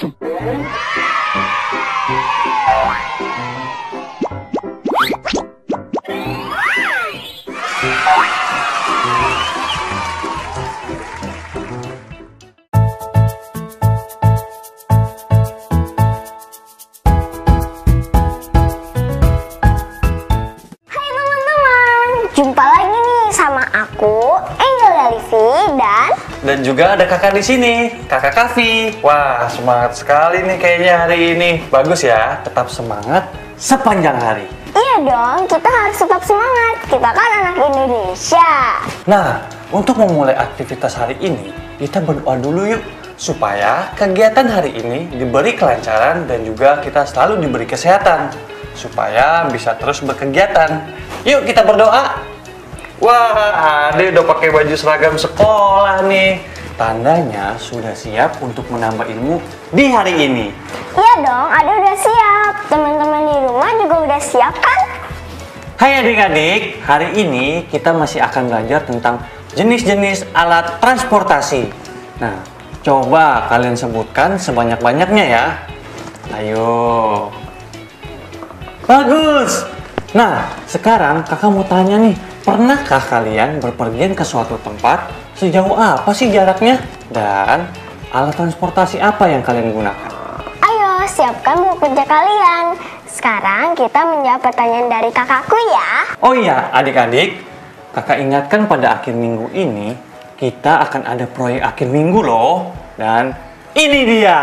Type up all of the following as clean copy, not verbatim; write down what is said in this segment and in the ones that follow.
Jumpa lagi nih sama aku, Angel Alifi, dan juga ada kakak di sini, kakak Kavi. Wah, semangat sekali nih kayaknya hari ini. Bagus ya, tetap semangat sepanjang hari. Iya dong, kita harus tetap semangat. Kita kan anak Indonesia. Nah, untuk memulai aktivitas hari ini, kita berdoa dulu yuk, supaya kegiatan hari ini diberi kelancaran dan juga kita selalu diberi kesehatan, supaya bisa terus berkegiatan. Yuk kita berdoa. Wah, Ade udah pakai baju seragam sekolah nih. Tandanya sudah siap untuk menambah ilmu di hari ini. Iya dong, Ade udah siap. Teman-teman di rumah juga udah siap kan? Hai adik-adik, hari ini kita masih akan belajar tentang jenis-jenis alat transportasi. Nah, coba kalian sebutkan sebanyak-banyaknya ya. Ayo. Bagus. Nah, sekarang kakak mau tanya nih, pernahkah kalian berpergian ke suatu tempat? Sejauh apa sih jaraknya? Dan alat transportasi apa yang kalian gunakan? Ayo, siapkan buku kerja kalian. Sekarang kita menjawab pertanyaan dari kakakku ya. Oh iya, adik-adik, kakak ingatkan pada akhir minggu ini, kita akan ada proyek akhir minggu loh. Dan ini dia.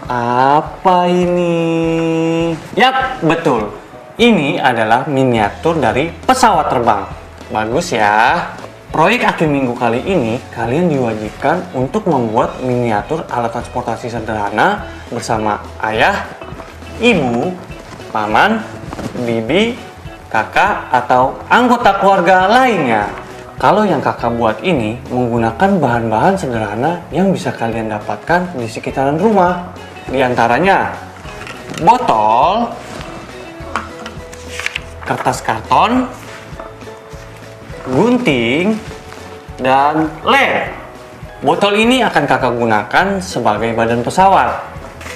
Apa ini? Yap, betul. Ini adalah miniatur dari pesawat terbang. Bagus ya. Proyek akhir minggu kali ini, kalian diwajibkan untuk membuat miniatur alat transportasi sederhana bersama ayah, ibu, paman, bibi, kakak, atau anggota keluarga lainnya. Kalau yang kakak buat ini menggunakan bahan-bahan sederhana yang bisa kalian dapatkan di sekitaran rumah. Di antaranya botol, kertas karton, gunting, dan lem. Botol ini akan kakak gunakan sebagai badan pesawat.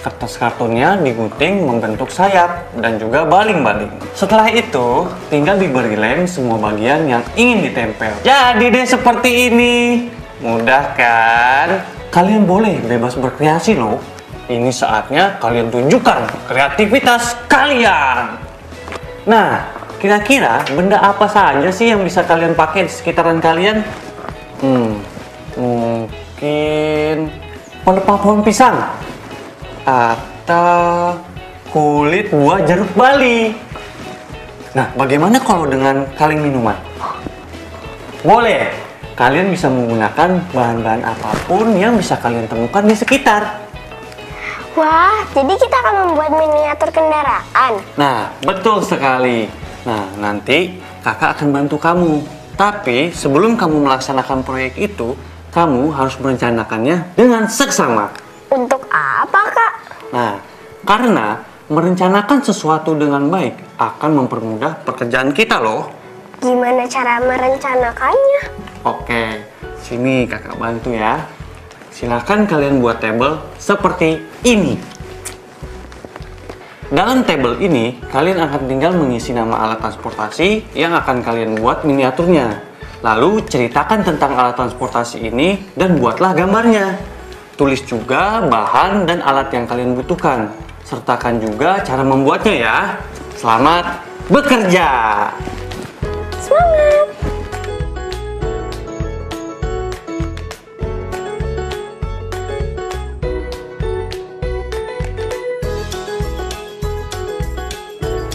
Kertas kartonnya digunting membentuk sayap dan juga baling-baling. Setelah itu, tinggal diberi lem semua bagian yang ingin ditempel. Jadi deh seperti ini. Mudah kan? Kalian boleh bebas berkreasi loh. Ini saatnya kalian tunjukkan kreativitas kalian. Nah, kira-kira benda apa saja sih yang bisa kalian pakai di sekitaran kalian? Mungkin pelepah pohon pisang atau kulit buah jeruk bali. Nah, bagaimana kalau dengan kaleng minuman? Boleh, kalian bisa menggunakan bahan-bahan apapun yang bisa kalian temukan di sekitar. Wah, jadi kita akan membuat miniatur kendaraan. Nah, betul sekali. Nah, nanti kakak akan bantu kamu. Tapi sebelum kamu melaksanakan proyek itu, kamu harus merencanakannya dengan seksama. Untuk apa, Kak? Nah, karena merencanakan sesuatu dengan baik akan mempermudah pekerjaan kita loh. Gimana cara merencanakannya? Oke, sini kakak bantu ya. Silakan kalian buat tabel seperti ini. Dalam tabel ini, kalian akan tinggal mengisi nama alat transportasi yang akan kalian buat miniaturnya. Lalu ceritakan tentang alat transportasi ini dan buatlah gambarnya. Tulis juga bahan dan alat yang kalian butuhkan. Sertakan juga cara membuatnya ya. Selamat bekerja! Semangat!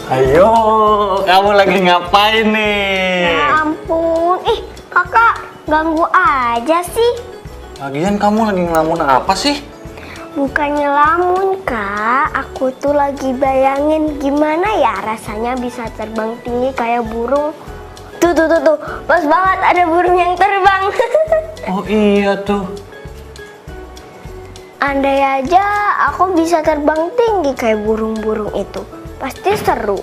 Ayo, kamu lagi ngapain nih? Ya ampun, kakak ganggu aja sih. Lagian kamu lagi ngelamun apa sih? Bukannya lamun, Kak. Aku tuh lagi bayangin gimana ya rasanya bisa terbang tinggi kayak burung. Tuh, pas banget ada burung yang terbang. Oh iya tuh. Andai aja aku bisa terbang tinggi kayak burung-burung itu. Pasti seru.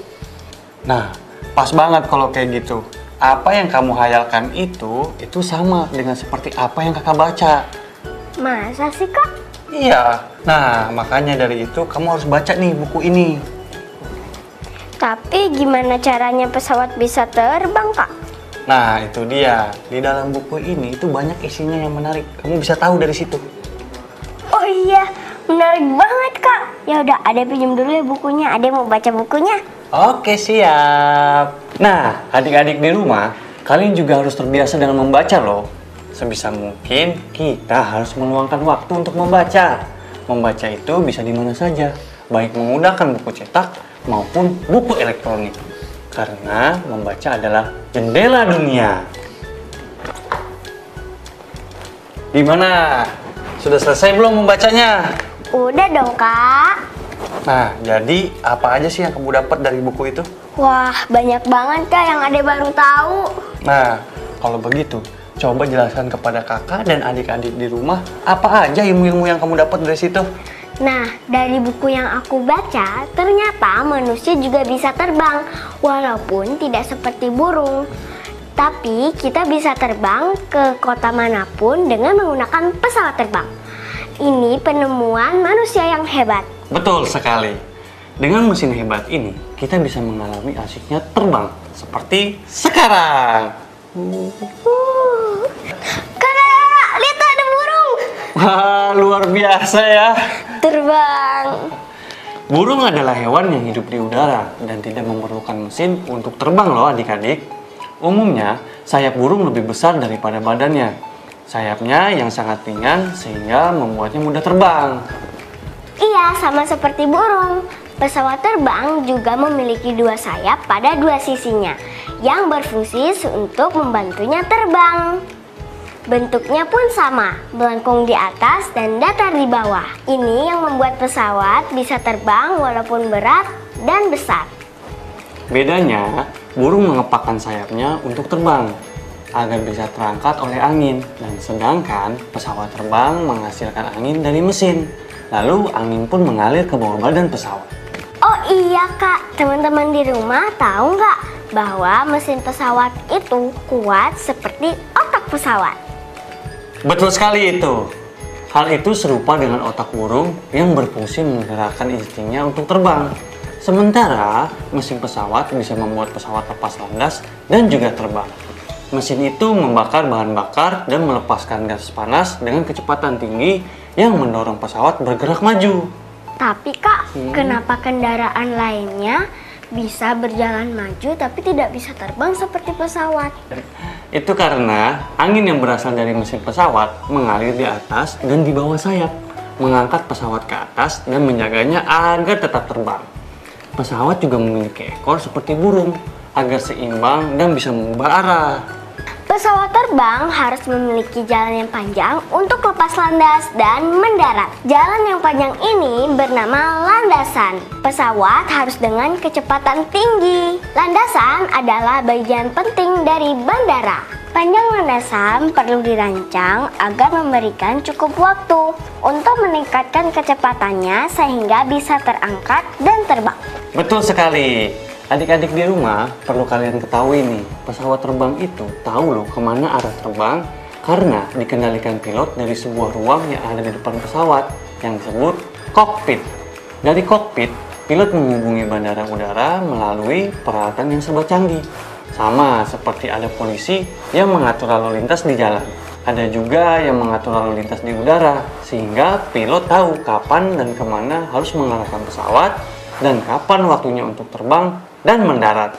Nah, pas banget kalau kayak gitu. Apa yang kamu hayalkan itu sama dengan seperti apa yang kakak baca. Masa sih, Kak? Iya. Nah, makanya dari itu kamu harus baca nih buku ini. Tapi gimana caranya pesawat bisa terbang, Kak? Nah, itu dia. Di dalam buku ini itu banyak isinya yang menarik. Kamu bisa tahu dari situ. Oh iya, menarik banget, Kak. Ya udah, Ade pinjam dulu ya bukunya. Ade mau baca bukunya. Oke, siap. Nah, adik-adik di rumah, kalian juga harus terbiasa dengan membaca loh. Sebisa mungkin kita harus meluangkan waktu untuk membaca. Membaca itu bisa di mana saja, baik menggunakan buku cetak maupun buku elektronik. Karena membaca adalah jendela dunia. Gimana? Sudah selesai belum membacanya? Udah dong, Kak. Nah, jadi apa aja sih yang kamu dapat dari buku itu? Wah, banyak banget, Kak, yang Ade baru tahu. Nah, kalau begitu, coba jelaskan kepada kakak dan adik-adik di rumah apa aja ilmu-ilmu yang kamu dapat dari situ. Nah, dari buku yang aku baca, ternyata manusia juga bisa terbang, walaupun tidak seperti burung. Tapi kita bisa terbang ke kota manapun dengan menggunakan pesawat terbang. Ini penemuan manusia yang hebat. Betul sekali. Dengan mesin hebat ini, kita bisa mengalami asiknya terbang seperti sekarang. Kakak, lihat tuh ada burung. Wah, luar biasa ya. Terbang. Burung adalah hewan yang hidup di udara dan tidak memerlukan mesin untuk terbang loh adik-adik. Umumnya, sayap burung lebih besar daripada badannya. Sayapnya yang sangat ringan sehingga membuatnya mudah terbang. Iya, sama seperti burung. Pesawat terbang juga memiliki dua sayap pada dua sisinya yang berfungsi untuk membantunya terbang. Bentuknya pun sama, melengkung di atas dan datar di bawah. Ini yang membuat pesawat bisa terbang walaupun berat dan besar. Bedanya, burung mengepakkan sayapnya untuk terbang agar bisa terangkat oleh angin, dan sedangkan pesawat terbang menghasilkan angin dari mesin. Lalu angin pun mengalir ke bawah badan pesawat. Oh iya, Kak, teman-teman di rumah tahu nggak bahwa mesin pesawat itu kuat seperti otak pesawat? Betul sekali itu. Hal itu serupa dengan otak burung yang berfungsi menggerakkan instingnya untuk terbang. Sementara mesin pesawat bisa membuat pesawat lepas landas dan juga terbang. Mesin itu membakar bahan bakar dan melepaskan gas panas dengan kecepatan tinggi yang mendorong pesawat bergerak maju. Tapi Kak, kenapa kendaraan lainnya bisa berjalan maju tapi tidak bisa terbang seperti pesawat? Itu karena angin yang berasal dari mesin pesawat mengalir di atas dan di bawah sayap, mengangkat pesawat ke atas dan menjaganya agar tetap terbang. Pesawat juga memiliki ekor seperti burung agar seimbang dan bisa mengubah arah. Pesawat terbang harus memiliki jalan yang panjang untuk lepas landas dan mendarat. Jalan yang panjang ini bernama landasan. Pesawat harus dengan kecepatan tinggi. Landasan adalah bagian penting dari bandara. Panjang landasan perlu dirancang agar memberikan cukup waktu untuk meningkatkan kecepatannya sehingga bisa terangkat dan terbang. Betul sekali. Adik-adik di rumah perlu kalian ketahui nih, pesawat terbang itu tahu loh kemana arah terbang karena dikendalikan pilot dari sebuah ruang yang ada di depan pesawat yang disebut kokpit. Dari kokpit, pilot menghubungi bandara udara melalui peralatan yang serba canggih. Sama seperti ada polisi yang mengatur lalu lintas di jalan. Ada juga yang mengatur lalu lintas di udara, sehingga pilot tahu kapan dan kemana harus mengarahkan pesawat dan kapan waktunya untuk terbang dan mendarat.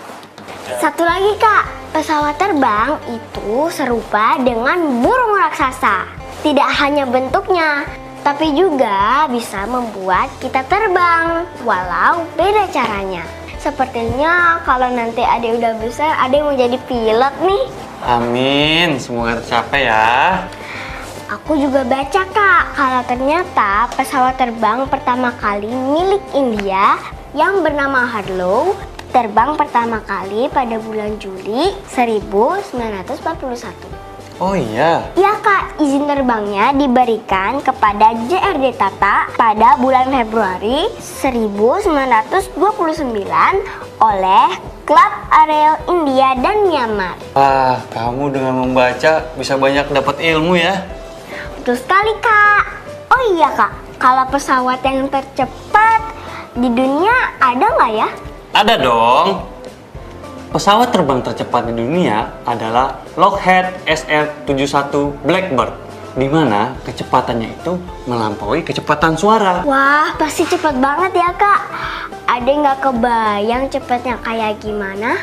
Satu lagi Kak, pesawat terbang itu serupa dengan burung raksasa. Tidak hanya bentuknya, tapi juga bisa membuat kita terbang, walau beda caranya. Sepertinya kalau nanti Ade udah besar, Ade mau jadi pilot nih. Amin, semoga tercapai ya. Aku juga baca Kak, kalau ternyata pesawat terbang pertama kali milik India yang bernama Harlow terbang pertama kali pada bulan Juli 1941. Oh iya? Ya Kak, izin terbangnya diberikan kepada JRD Tata pada bulan Februari 1929 oleh Klub Aerial India dan Myanmar. Wah, kamu dengan membaca bisa banyak dapat ilmu ya. Betul sekali Kak. Oh iya Kak, kalau pesawat yang tercepat di dunia ada nggak ya? Ada dong. Pesawat terbang tercepat di dunia adalah Lockheed SR-71 Blackbird, di mana kecepatannya itu melampaui kecepatan suara. Wah, pasti cepat banget ya Kak. Ada nggak kebayang cepatnya kayak gimana?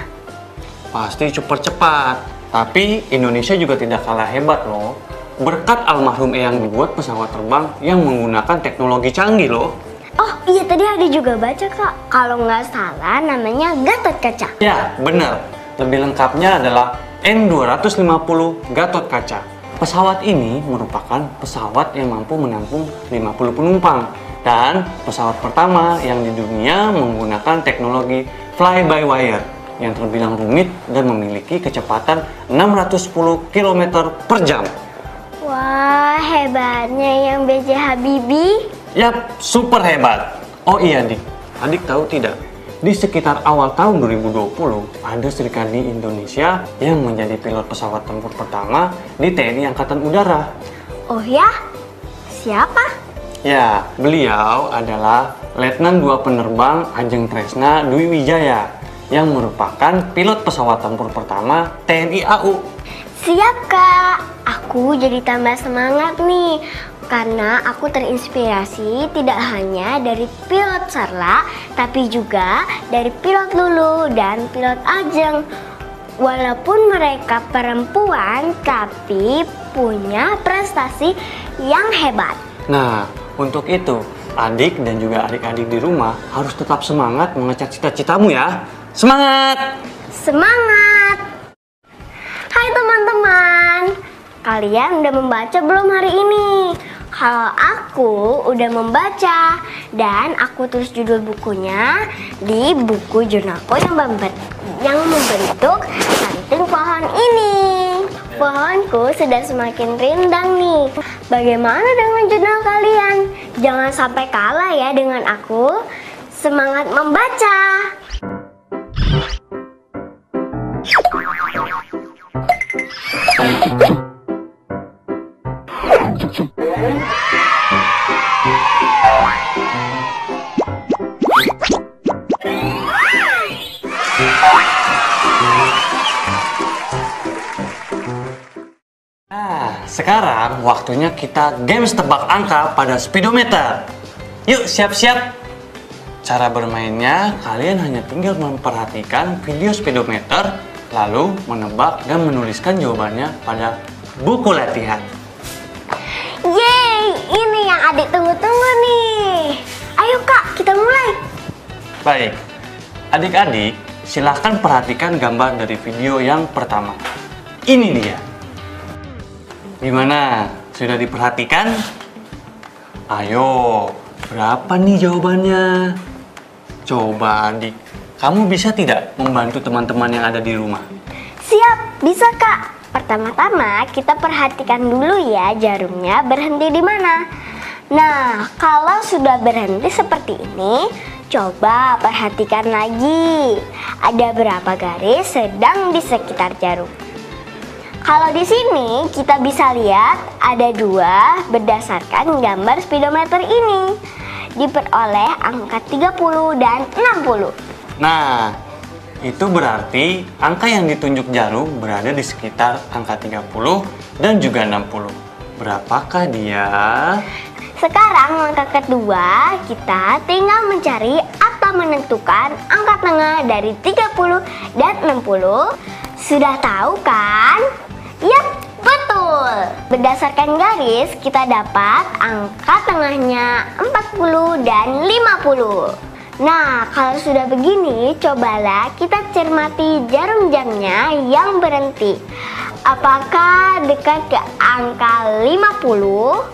Pasti cepat. Tapi Indonesia juga tidak kalah hebat loh. Berkat almarhum Eyang dibuat pesawat terbang yang menggunakan teknologi canggih loh. Oh iya, tadi ada juga baca Kak. Kalau nggak salah namanya Gatotkaca. Ya, benar. Lebih lengkapnya adalah N250 Gatotkaca. Pesawat ini merupakan pesawat yang mampu menampung 50 penumpang. Dan pesawat pertama yang di dunia menggunakan teknologi fly-by-wire yang terbilang rumit dan memiliki kecepatan 610 km per jam. Wah, hebatnya yang B.J. Habibie. Yap, super hebat. Oh iya, Adik. Adik tahu tidak? Di sekitar awal tahun 2020, ada Serikandi Indonesia yang menjadi pilot pesawat tempur pertama di TNI Angkatan Udara. Oh ya? Siapa? Ya, beliau adalah Letnan 2 Penerbang Ajeng Tresna Dwi Wijaya yang merupakan pilot pesawat tempur pertama TNI AU. Siap Kak, aku jadi tambah semangat nih. Karena aku terinspirasi tidak hanya dari pilot Sarla, tapi juga dari pilot Lulu dan pilot Ajeng. Walaupun mereka perempuan, tapi punya prestasi yang hebat. Nah, untuk itu, adik dan juga adik-adik di rumah harus tetap semangat mengejar cita-citamu ya. Semangat! Semangat! Hai teman-teman, kalian udah membaca belum hari ini? Kalau aku udah membaca dan aku tulis judul bukunya di buku jurnalku yang membentuk ranting pohon ini. Pohonku sudah semakin rindang nih. Bagaimana dengan jurnal kalian? Jangan sampai kalah ya dengan aku. Semangat membaca! Nah, sekarang waktunya kita games tebak angka pada speedometer. Yuk, siap-siap. Cara bermainnya, kalian hanya tinggal memperhatikan video speedometer, lalu menebak dan menuliskan jawabannya pada buku latihan. Yeay, ini yang adik tunggu-tunggu nih. Ayo Kak, kita mulai. Baik, adik-adik, silahkan perhatikan gambar dari video yang pertama. Ini dia. Gimana? Sudah diperhatikan? Ayo, berapa nih jawabannya? Coba adik, kamu bisa tidak membantu teman-teman yang ada di rumah? Siap, bisa Kak. Pertama-tama kita perhatikan dulu ya jarumnya berhenti di mana. Nah, kalau sudah berhenti seperti ini, coba perhatikan lagi. Ada berapa garis sedang di sekitar jarum? Kalau di sini kita bisa lihat ada 2 berdasarkan gambar speedometer ini. Diperoleh angka 30 dan 60. Nah, itu berarti angka yang ditunjuk jarum berada di sekitar angka 30 dan juga 60. Berapakah dia? Sekarang langkah kedua, kita tinggal mencari atau menentukan angka tengah dari 30 dan 60. Sudah tahu kan? Yap, betul. Berdasarkan garis, kita dapat angka tengahnya 40 dan 50. Nah, kalau sudah begini, cobalah kita cermati jarum jamnya yang berhenti. Apakah dekat ke angka 50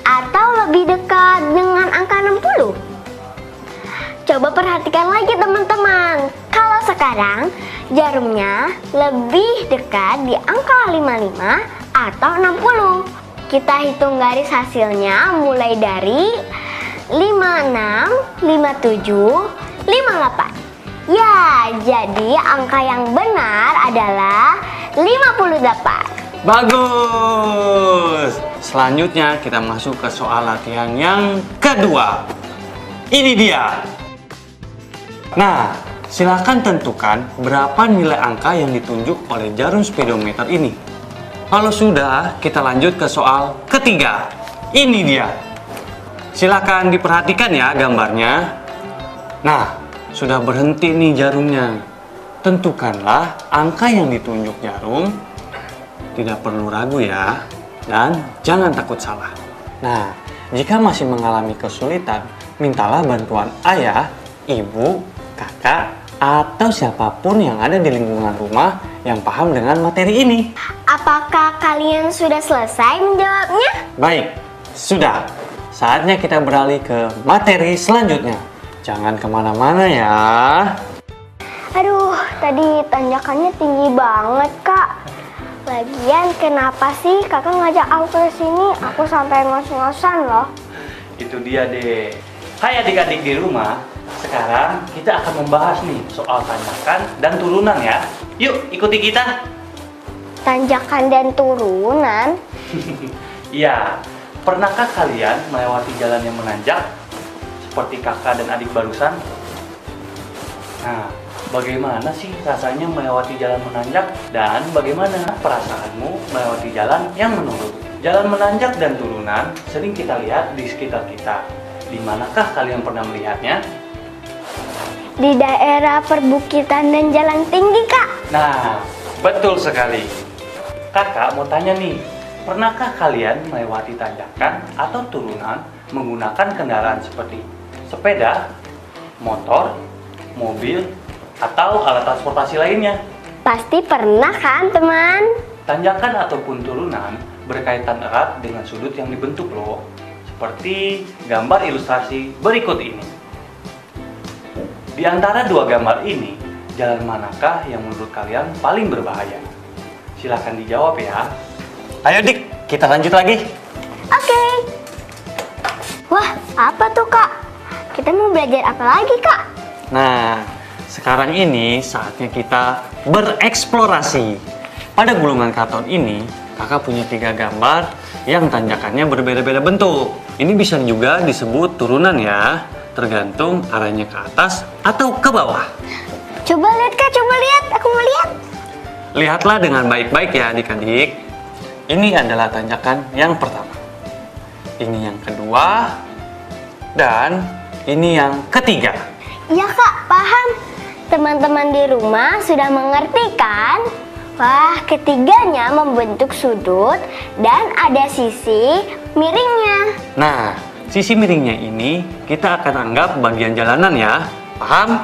atau lebih dekat dengan angka 60? Coba perhatikan lagi teman-teman. Kalau sekarang jarumnya lebih dekat di angka 55 atau 60. Kita hitung garis hasilnya mulai dari 56, 57, 58. Ya, jadi angka yang benar adalah 58. Bagus! selanjutnya kita masuk ke soal latihan yang kedua. Ini dia. Nah, silakan tentukan berapa nilai angka yang ditunjuk oleh jarum speedometer ini. Kalau sudah, kita lanjut ke soal ketiga. Ini dia. Silakan diperhatikan ya gambarnya. Nah, sudah berhenti nih jarumnya. Tentukanlah angka yang ditunjuk jarum. Tidak perlu ragu ya. Dan jangan takut salah. Nah, jika masih mengalami kesulitan, mintalah bantuan ayah, ibu, kakak, atau siapapun yang ada di lingkungan rumah yang paham dengan materi ini. Apakah kalian sudah selesai menjawabnya? Baik, sudah. Saatnya kita beralih ke materi selanjutnya. Jangan kemana-mana ya. Aduh, tadi tanjakannya tinggi banget, Kak. Lagian kenapa sih kakak ngajak aku ke sini? Aku sampai ngos-ngosan loh. Itu dia deh. Hai adik-adik di rumah, sekarang kita akan membahas nih soal tanjakan dan turunan ya. Yuk, ikuti kita. Tanjakan dan turunan? Iya, pernahkah kalian melewati jalan yang menanjak? Seperti kakak dan adik barusan? Nah, bagaimana sih rasanya melewati jalan menanjak? Dan bagaimana perasaanmu melewati jalan yang menurun? Jalan menanjak dan turunan sering kita lihat di sekitar kita. Di manakah kalian pernah melihatnya? Di daerah perbukitan dan jalan tinggi, Kak. Nah, betul sekali. Kakak mau tanya nih, pernahkah kalian melewati tanjakan atau turunan menggunakan kendaraan seperti sepeda, motor, mobil, atau alat transportasi lainnya? Pasti pernah kan, teman? Tanjakan ataupun turunan berkaitan erat dengan sudut yang dibentuk loh. Seperti gambar ilustrasi berikut ini. Di antara dua gambar ini, jalan manakah yang menurut kalian paling berbahaya? Silahkan dijawab ya. Ayo Dik, kita lanjut lagi. Oke. Wah, apa tuh, Kak? Kita mau belajar apa lagi, Kak? Nah, sekarang ini saatnya kita bereksplorasi. Pada gulungan karton ini, kakak punya 3 gambar yang tanjakannya berbeda-beda bentuk. Ini bisa juga disebut turunan ya, tergantung arahnya ke atas atau ke bawah. Coba lihat, Kak, coba lihat. Aku mau lihat. Lihatlah dengan baik-baik ya adik-adik. Ini adalah tanjakan yang pertama. Ini yang kedua. Dan ini yang ketiga. Iya, Kak, paham. Teman-teman di rumah sudah mengerti kan? Wah, ketiganya membentuk sudut dan ada sisi miringnya. Nah, sisi miringnya ini kita akan anggap bagian jalanan ya. Paham?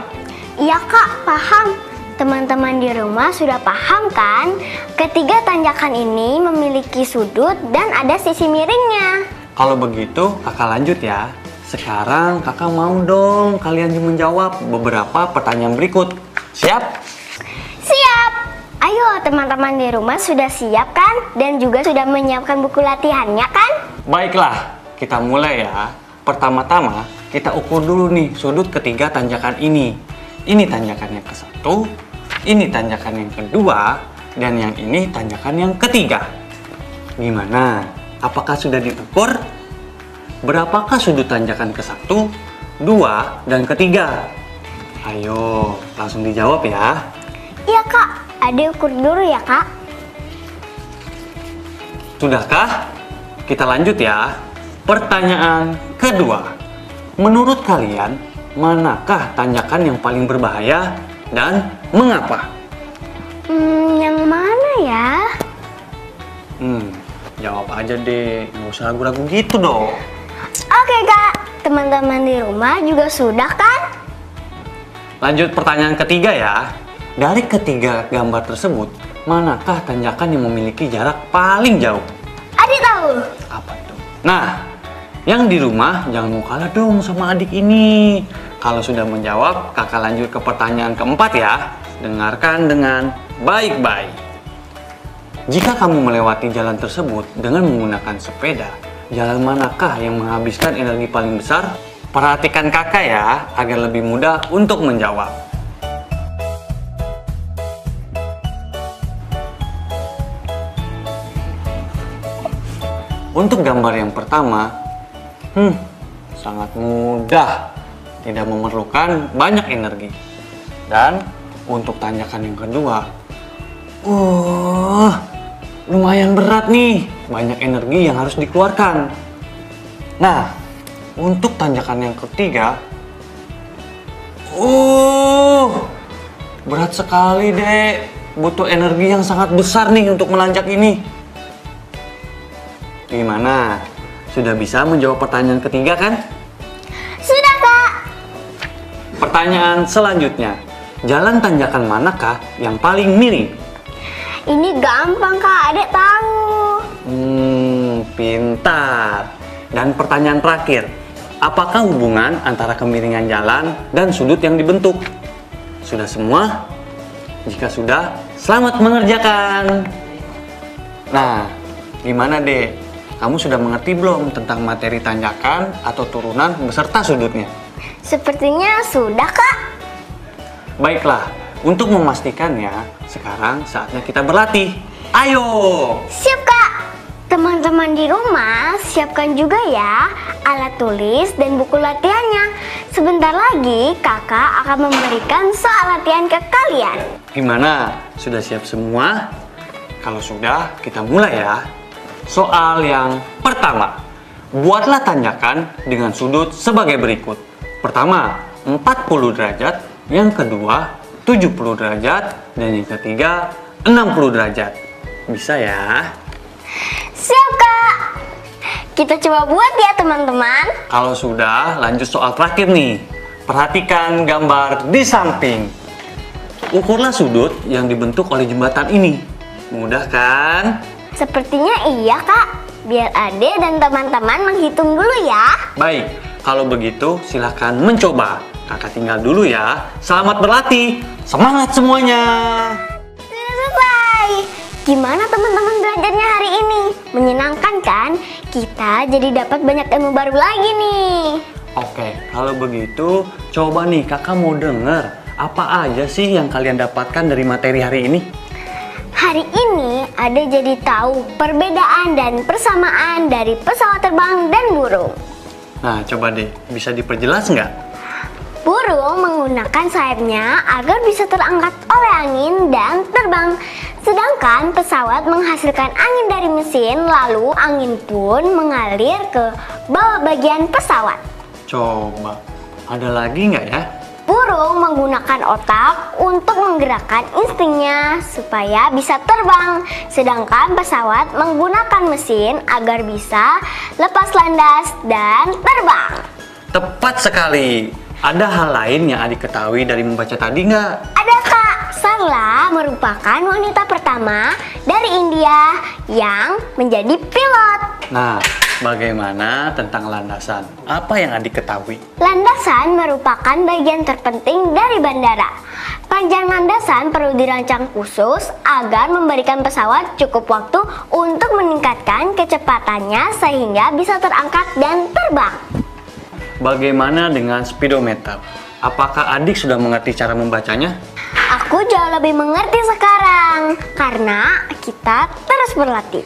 Iya, Kak, paham. Teman-teman di rumah sudah paham kan? Ketiga tanjakan ini memiliki sudut dan ada sisi miringnya. Kalau begitu, kakak lanjut ya. Sekarang kakak mau dong kalian menjawab beberapa pertanyaan berikut. Siap? Siap! Ayo, teman-teman di rumah sudah siap kan? Dan juga sudah menyiapkan buku latihannya kan? Baiklah, kita mulai ya. Pertama-tama, kita ukur dulu nih sudut ketiga tanjakan ini. Ini tanjakan yang ke-1, ini tanjakan yang kedua, dan yang ini tanjakan yang ketiga. Gimana? Apakah sudah diukur? Berapakah sudut tanjakan ke-1, 2, dan ketiga? Ayo, langsung dijawab ya. Iya, Kak. Adik ukur dulu ya, Kak. Sudahkah? Kita lanjut ya. Pertanyaan kedua. Menurut kalian, manakah tanjakan yang paling berbahaya dan mengapa? Yang mana ya? Jawab aja deh. Nggak usah ragu-ragu gitu dong. Oke, Kak. Teman-teman di rumah juga sudah kan? Lanjut pertanyaan ketiga ya. Dari ketiga gambar tersebut, manakah tanjakan yang memiliki jarak paling jauh? Adik tahu. Apa itu? Nah, yang di rumah jangan mau kalah dong sama adik ini. Kalau sudah menjawab, kakak lanjut ke pertanyaan keempat ya. Dengarkan dengan baik-baik. Jika kamu melewati jalan tersebut dengan menggunakan sepeda, jalan manakah yang menghabiskan energi paling besar? Perhatikan kakak ya, agar lebih mudah untuk menjawab. Untuk gambar yang pertama, sangat mudah, tidak memerlukan banyak energi. Dan untuk tanjakan yang kedua, lumayan berat nih, banyak energi yang harus dikeluarkan. Nah, untuk tanjakan yang ketiga, berat sekali dek, butuh energi yang sangat besar nih untuk menanjak ini. Gimana? Sudah bisa menjawab pertanyaan ketiga kan? Sudah, Kak. Pertanyaan selanjutnya, jalan tanjakan manakah yang paling miring? Ini gampang, Kak. Adek tahu. Pintar. Dan pertanyaan terakhir, apakah hubungan antara kemiringan jalan dan sudut yang dibentuk? Sudah semua? Jika sudah, selamat mengerjakan. Nah, gimana dek? Kamu sudah mengerti belum tentang materi tanjakan atau turunan beserta sudutnya? Sepertinya sudah, Kak. Baiklah, untuk memastikannya, sekarang saatnya kita berlatih. Ayo! Siap, Kak. Teman-teman di rumah, siapkan juga ya alat tulis dan buku latihannya. Sebentar lagi kakak akan memberikan soal latihan ke kalian. Gimana? Sudah siap semua? Kalau sudah, kita mulai ya. Soal yang pertama, buatlah tanjakan dengan sudut sebagai berikut. Pertama, 40 derajat. Yang kedua, 70 derajat. Dan yang ketiga, 60 derajat. Bisa ya? Siap, Kak. Kita coba buat ya, teman-teman. Kalau sudah, lanjut soal terakhir nih. Perhatikan gambar di samping. Ukurlah sudut yang dibentuk oleh jembatan ini. Mudah kan? Sepertinya iya, Kak. Biar Ade dan teman-teman menghitung dulu ya. Baik, kalau begitu silahkan mencoba. Kakak tinggal dulu ya. Selamat berlatih. Semangat semuanya. Sudah selesai. Gimana teman-teman belajarnya hari ini? Menyenangkan kan? Kita jadi dapat banyak ilmu baru lagi nih. Oke, kalau begitu coba nih kakak mau denger apa aja sih yang kalian dapatkan dari materi hari ini? Hari ini Ade jadi tahu perbedaan dan persamaan dari pesawat terbang dan burung. Nah, coba deh, bisa diperjelas nggak? Burung menggunakan sayapnya agar bisa terangkat oleh angin dan terbang. Sedangkan pesawat menghasilkan angin dari mesin, lalu angin pun mengalir ke bawah bagian pesawat. Coba, ada lagi nggak ya? Burung menggunakan otak untuk menggerakkan instingnya supaya bisa terbang. Sedangkan pesawat menggunakan mesin agar bisa lepas landas dan terbang. Tepat sekali. Ada hal lain yang adik ketahui dari membaca tadi nggak? Ada, Kak. Sarla merupakan wanita pertama dari India yang menjadi pilot. Nah, bagaimana tentang landasan? Apa yang adik ketahui? Landasan merupakan bagian terpenting dari bandara. Panjang landasan perlu dirancang khusus agar memberikan pesawat cukup waktu untuk meningkatkan kecepatannya sehingga bisa terangkat dan terbang. Bagaimana dengan speedometer? Apakah adik sudah mengerti cara membacanya? Aku jauh lebih mengerti sekarang karena kita terus berlatih.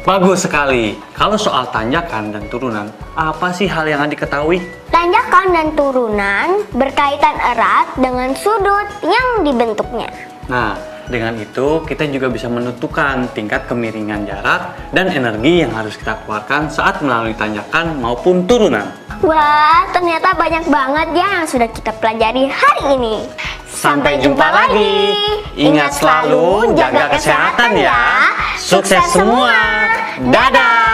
Bagus sekali. Kalau soal tanjakan dan turunan, apa sih hal yang adik ketahui? Tanjakan dan turunan berkaitan erat dengan sudut yang dibentuknya. Nah, dengan itu kita juga bisa menentukan tingkat kemiringan jarak dan energi yang harus kita keluarkan saat melalui tanjakan maupun turunan. Wah, ternyata banyak banget ya yang sudah kita pelajari hari ini. Sampai jumpa lagi. Ingat selalu jaga kesehatan ya. Sukses semua. Dadah.